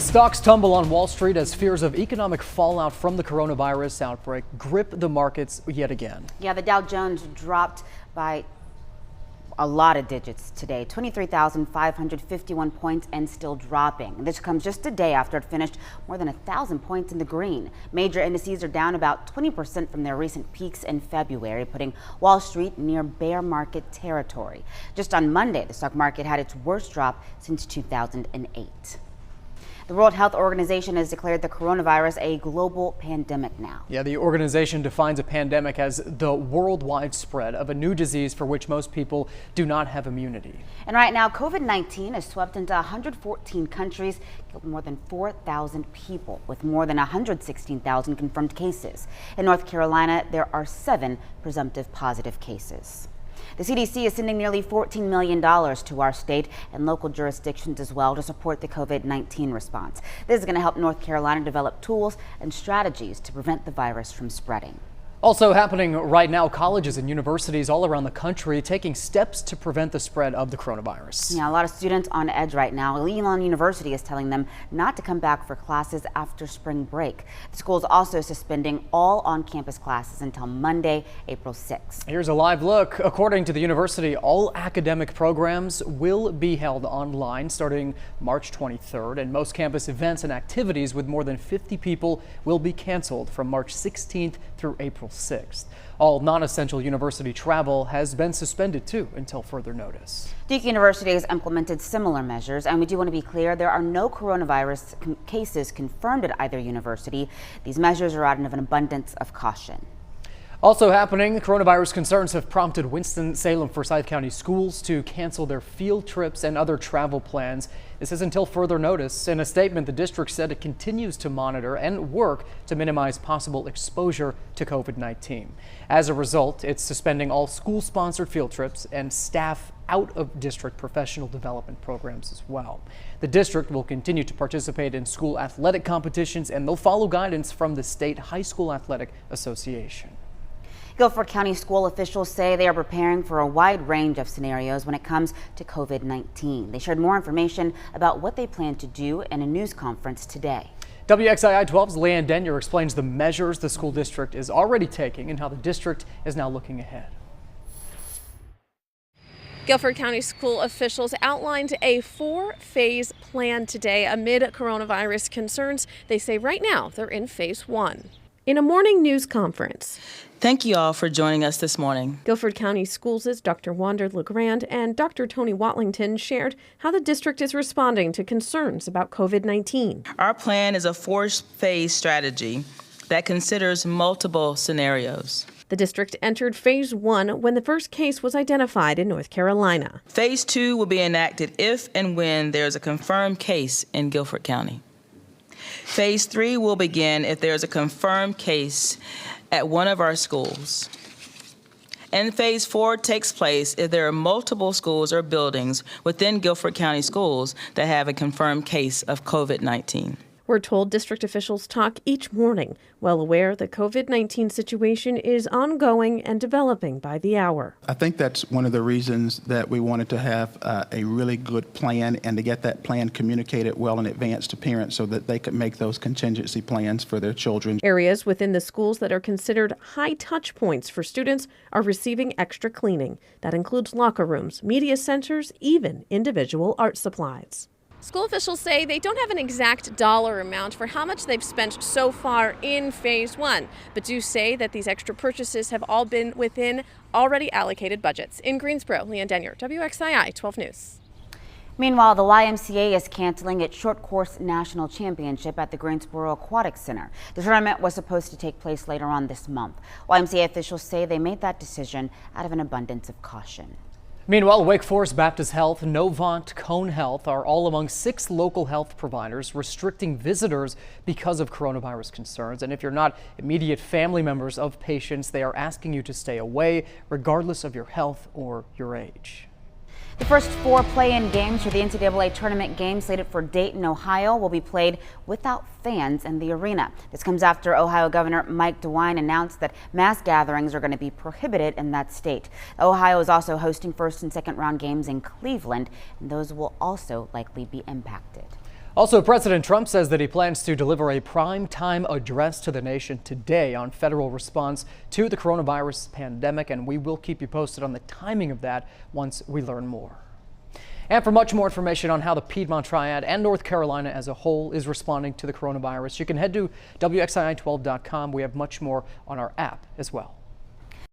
Stocks tumble on Wall Street as fears of economic fallout from the coronavirus outbreak grip the markets yet again. Yeah, the Dow Jones dropped by a lot of digits today, 23,551 points and still dropping. This comes just a day after it finished more than 1,000 points in the green. Major indices are down about 20% from their recent peaks in February, putting Wall Street near bear market territory. Just on Monday, the stock market had its worst drop since 2008. The World Health Organization has declared the coronavirus a global pandemic now. Yeah, the organization defines a pandemic as the worldwide spread of a new disease for which most people do not have immunity. And right now, COVID-19 has swept into 114 countries, killed more than 4,000 people, with more than 116,000 confirmed cases. In North Carolina, there are 7 presumptive positive cases. The CDC is sending nearly $14 million to our state and local jurisdictions as well to support the COVID-19 response. This is going to help North Carolina develop tools and strategies to prevent the virus from spreading. Also happening right now, colleges and universities all around the country taking steps to prevent the spread of the coronavirus. Yeah, a lot of students on edge right now. Elon University is telling them not to come back for classes after spring break. The school is also suspending all on-campus classes until Monday, April 6th. Here's a live look. According to the university, all academic programs will be held online starting March 23rd, and most campus events and activities with more than 50 people will be canceled from March 16th through April 6th. All non-essential university travel has been suspended too until further notice. Duke University has implemented similar measures, and we do want to be clear, there are no coronavirus cases confirmed at either university. These measures are out of an abundance of caution. Also happening, coronavirus concerns have prompted Winston-Salem Forsyth County schools to cancel their field trips and other travel plans. This is until further notice. In a statement, the district said it continues to monitor and work to minimize possible exposure to COVID-19. As a result, it's suspending all school-sponsored field trips and staff out of district professional development programs as well. The district will continue to participate in school athletic competitions, and they'll follow guidance from the State High School Athletic Association. Guilford County school officials say they are preparing for a wide range of scenarios when it comes to COVID-19. They shared more information about what they plan to do in a news conference today. WXII 12's Leanne Denyer explains the measures the school district is already taking and how the district is now looking ahead. Guilford County school officials outlined a 4-phase plan today amid coronavirus concerns. They say right now they're in phase 1. In a morning news conference. Thank you all for joining us this morning. Guilford County Schools' Dr. Wanda LeGrand and Dr. Tony Watlington shared how the district is responding to concerns about COVID-19. Our plan is a 4-phase strategy that considers multiple scenarios. The district entered phase 1 when the first case was identified in North Carolina. Phase 2 will be enacted if and when there's a confirmed case in Guilford County. Phase 3 will begin if there's a confirmed case at one of our schools. And phase 4 takes place if there are multiple schools or buildings within Guilford County Schools that have a confirmed case of COVID-19. We're told district officials talk each morning, well aware the COVID-19 situation is ongoing and developing by the hour. I think that's one of the reasons that we wanted to have a really good plan and to get that plan communicated well in advance to parents so that they could make those contingency plans for their children. Areas within the schools that are considered high touch points for students are receiving extra cleaning. That includes locker rooms, media centers, even individual art supplies. School officials say they don't have an exact dollar amount for how much they've spent so far in phase 1, but do say that these extra purchases have all been within already allocated budgets. In Greensboro, Leanne Denyer, WXII 12 News. Meanwhile, the YMCA is canceling its short course national championship at the Greensboro Aquatic Center. The tournament was supposed to take place later on this month. YMCA officials say they made that decision out of an abundance of caution. Meanwhile, Wake Forest Baptist Health, Novant, Cone Health are all among 6 local health providers restricting visitors because of coronavirus concerns. And if you're not immediate family members of patients, they are asking you to stay away regardless of your health or your age. The first 4 play-in games for the NCAA tournament game slated for Dayton, Ohio will be played without fans in the arena. This comes after Ohio Governor Mike DeWine announced that mass gatherings are going to be prohibited in that state. Ohio is also hosting first and second round games in Cleveland, and those will also likely be impacted. Also, President Trump says that he plans to deliver a prime-time address to the nation today on federal response to the coronavirus pandemic, and we will keep you posted on the timing of that once we learn more. And for much more information on how the Piedmont Triad and North Carolina as a whole is responding to the coronavirus, you can head to WXII12.com. We have much more on our app as well.